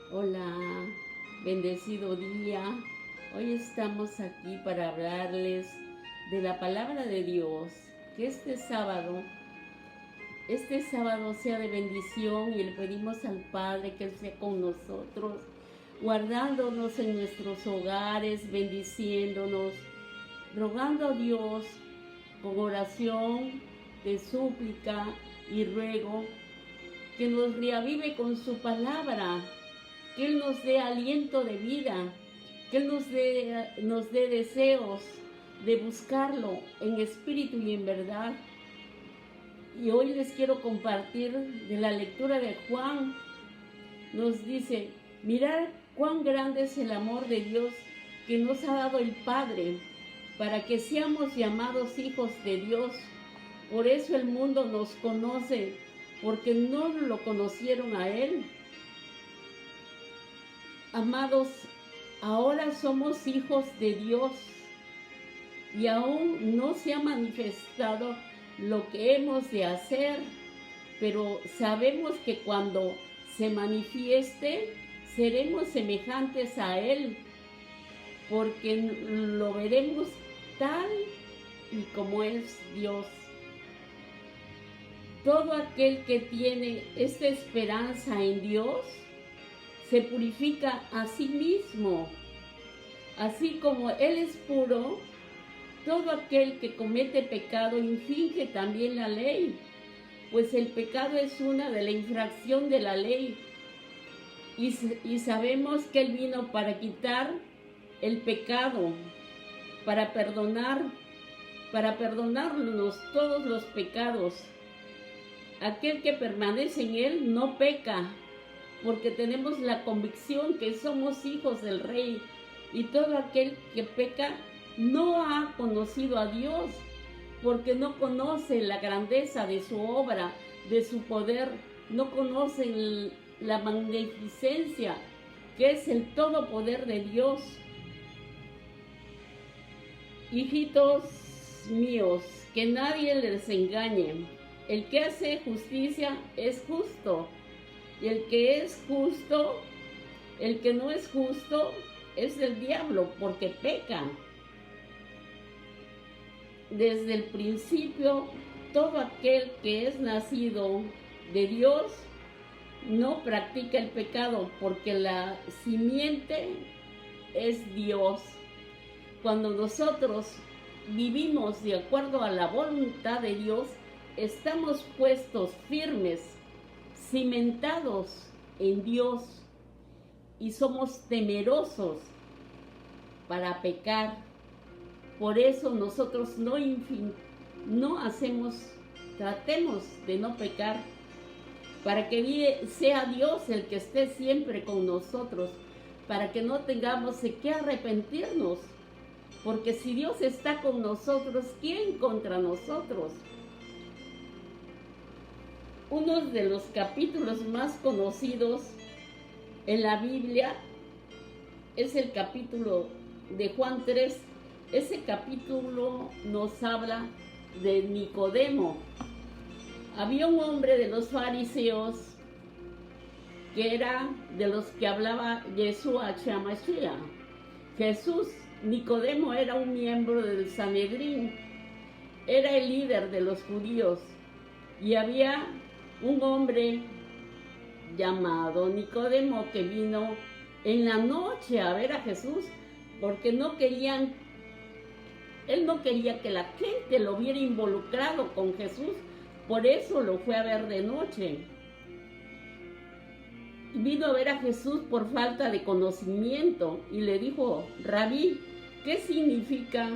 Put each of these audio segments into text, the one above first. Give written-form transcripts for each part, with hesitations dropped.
Hola, bendecido día. Hoy estamos aquí para hablarles de la palabra de Dios. Que este sábado sea de bendición y le pedimos al Padre que Él sea con nosotros, guardándonos en nuestros hogares, bendiciéndonos, rogando a Dios con oración de súplica y ruego que nos reavive con su palabra, que Él nos dé aliento de vida, que Él nos dé deseos de buscarlo en espíritu y en verdad. Y hoy les quiero compartir de la lectura de Juan. Nos dice: mirad cuán grande es el amor de Dios que nos ha dado el Padre, para que seamos llamados hijos de Dios. Por eso el mundo nos conoce, porque no lo conocieron a Él. Amados, ahora somos hijos de Dios y aún no se ha manifestado lo que hemos de hacer, pero sabemos que cuando se manifieste seremos semejantes a Él, porque lo veremos tal y como es Dios. Todo aquel que tiene esta esperanza en Dios se purifica a sí mismo. Así como Él es puro, todo aquel que comete pecado infringe también la ley, pues el pecado es una de la infracción de la ley. Y sabemos que Él vino para quitar el pecado, para perdonarnos todos los pecados. Aquel que permanece en Él no peca, porque tenemos la convicción que somos hijos del Rey, y todo aquel que peca no ha conocido a Dios, porque no conoce la grandeza de su obra, de su poder, no conoce la magnificencia que es el todo poder de Dios. Hijitos míos, que nadie les engañe. El que hace justicia es justo, y el que es justo, el que no es justo, es el diablo, porque peca. Desde el principio, todo aquel que es nacido de Dios no practica el pecado, porque la simiente es Dios. Cuando nosotros vivimos de acuerdo a la voluntad de Dios, estamos puestos firmes, cimentados en Dios, y somos temerosos para pecar. Por eso nosotros tratemos de no pecar, para que sea Dios el que esté siempre con nosotros, para que no tengamos de qué arrepentirnos, porque si Dios está con nosotros, ¿quién contra nosotros? Uno de los capítulos más conocidos en la Biblia es el capítulo de Juan 3. Ese capítulo nos habla de Nicodemo. Había un hombre de los fariseos que era de los que hablaba Yeshua HaMashiach. Nicodemo era un miembro del Sanedrín, era el líder de los judíos, y había un hombre llamado Nicodemo que vino en la noche a ver a Jesús, porque él no quería que la gente lo viera involucrado con Jesús, por eso lo fue a ver de noche. Vino a ver a Jesús por falta de conocimiento y le dijo: Rabí, ¿qué significa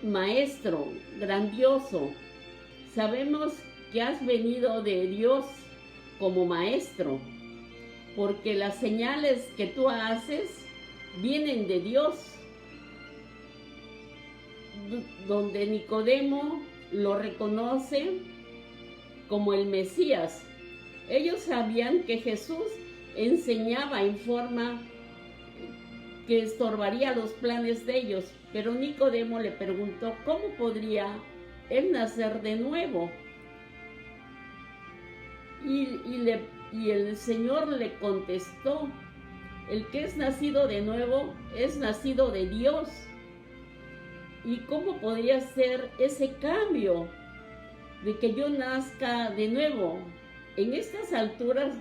maestro, grandioso? Sabemos que has venido de Dios como maestro, porque las señales que tú haces vienen de Dios. Donde Nicodemo lo reconoce como el Mesías. Ellos sabían que Jesús enseñaba en forma que estorbaría los planes de ellos, pero Nicodemo le preguntó cómo podría él nacer de nuevo. Y el Señor le contestó, el que es nacido de nuevo es nacido de Dios. ¿Y cómo podría ser ese cambio de que yo nazca de nuevo? En estas alturas,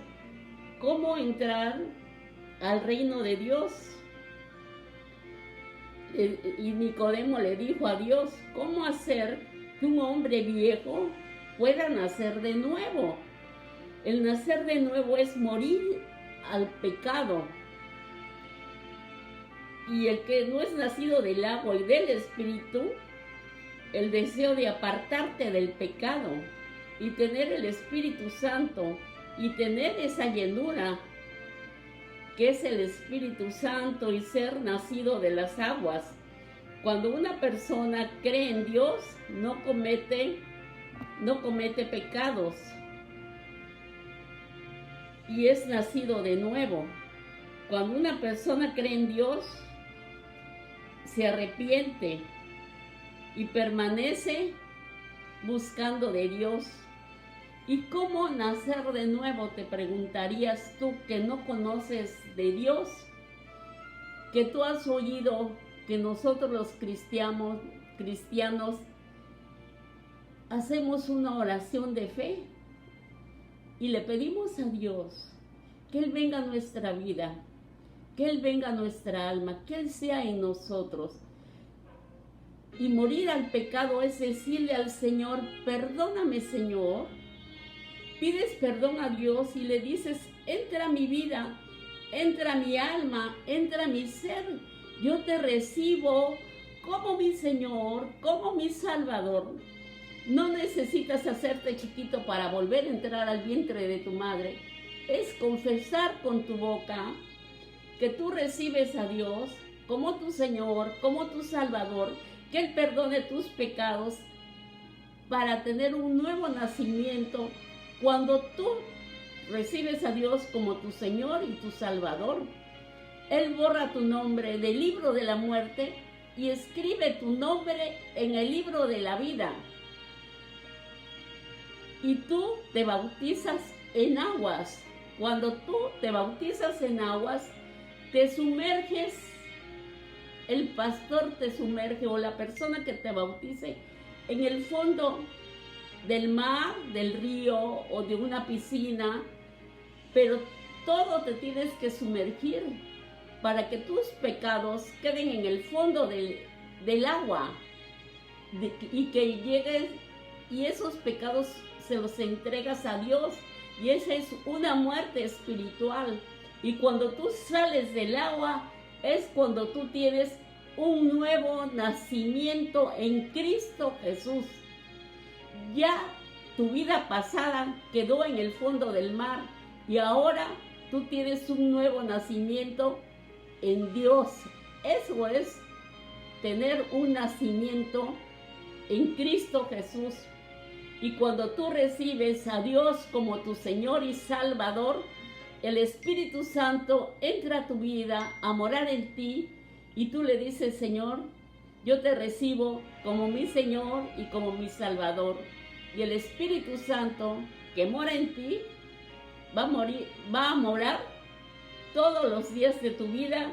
¿cómo entrar al reino de Dios? Y Nicodemo le dijo a Dios, ¿cómo hacer que un hombre viejo pueda nacer de nuevo? El nacer de nuevo es morir al pecado. Y el que no es nacido del agua y del Espíritu, el deseo de apartarte del pecado y tener el Espíritu Santo y tener esa llenura que es el Espíritu Santo y ser nacido de las aguas. Cuando una persona cree en Dios, no comete pecados y es nacido de nuevo. Cuando una persona cree en Dios, se arrepiente y permanece buscando de Dios. ¿Y cómo nacer de nuevo? Te preguntarías tú que no conoces de Dios, que tú has oído que nosotros los cristianos hacemos una oración de fe y le pedimos a Dios que Él venga a nuestra vida, que Él venga a nuestra alma, que Él sea en nosotros. Y morir al pecado es decirle al Señor, perdóname, Señor. Pides perdón a Dios y le dices, entra a mi vida, entra a mi alma, entra a mi ser. Yo te recibo como mi Señor, como mi Salvador. No necesitas hacerte chiquito para volver a entrar al vientre de tu madre. Es confesar con tu boca que tú recibes a Dios como tu Señor, como tu Salvador, que Él perdone tus pecados para tener un nuevo nacimiento. Cuando tú recibes a Dios como tu Señor y tu Salvador, Él borra tu nombre del libro de la muerte y escribe tu nombre en el libro de la vida. Y tú te bautizas en aguas. Cuando tú te bautizas en aguas, te sumerges, el pastor te sumerge o la persona que te bautice en el fondo del mar, del río o de una piscina, pero todo te tienes que sumergir para que tus pecados queden en el fondo del agua y que llegues y esos pecados se los entregas a Dios y esa es una muerte espiritual. Y cuando tú sales del agua es cuando tú tienes un nuevo nacimiento en Cristo Jesús. Ya tu vida pasada quedó en el fondo del mar y ahora tú tienes un nuevo nacimiento en Dios. Eso es tener un nacimiento en Cristo Jesús. Y cuando tú recibes a Dios como tu Señor y Salvador, el Espíritu Santo entra a tu vida a morar en ti y tú le dices, Señor, yo te recibo como mi Señor y como mi Salvador. Y el Espíritu Santo que mora en ti va a morar todos los días de tu vida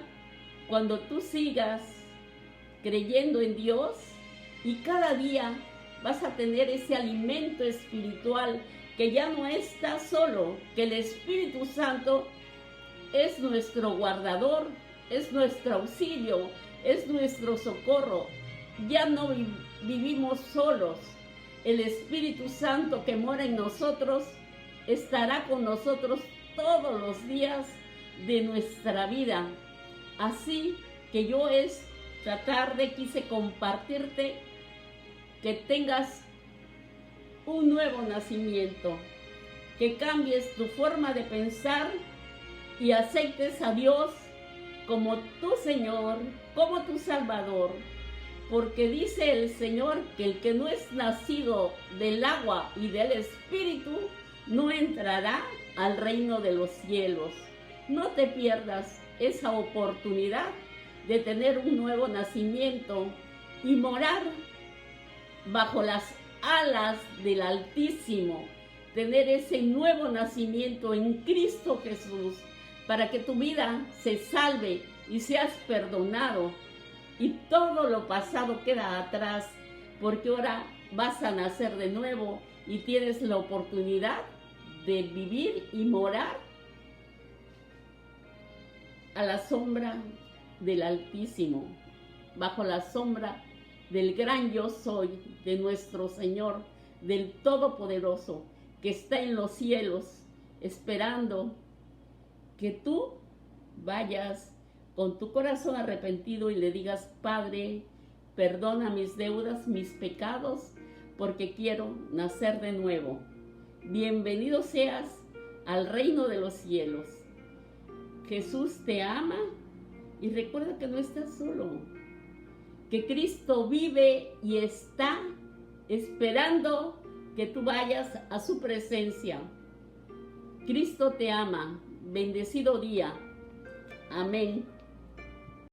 cuando tú sigas creyendo en Dios y cada día vas a tener ese alimento espiritual que ya no está solo, que el Espíritu Santo es nuestro guardador, es nuestro auxilio, es nuestro socorro. Ya no vivimos solos. El Espíritu Santo que mora en nosotros estará con nosotros todos los días de nuestra vida. Así que yo quise compartirte que tengas un nuevo nacimiento, que cambies tu forma de pensar y aceptes a Dios como tu Señor, como tu Salvador, porque dice el Señor que el que no es nacido del agua y del Espíritu no entrará al reino de los cielos. No te pierdas esa oportunidad de tener un nuevo nacimiento y morar bajo las alas del Altísimo, tener ese nuevo nacimiento en Cristo Jesús, para que tu vida se salve y seas perdonado y todo lo pasado queda atrás, porque ahora vas a nacer de nuevo y tienes la oportunidad de vivir y morar a la sombra del Altísimo, bajo la sombra del gran yo soy, de nuestro Señor, del Todopoderoso, que está en los cielos, esperando que tú vayas con tu corazón arrepentido y le digas: Padre, perdona mis deudas, mis pecados, porque quiero nacer de nuevo. Bienvenido seas al reino de los cielos. Jesús te ama y recuerda que no estás solo, que Cristo vive y está esperando que tú vayas a su presencia. Cristo te ama. Bendecido día. Amén.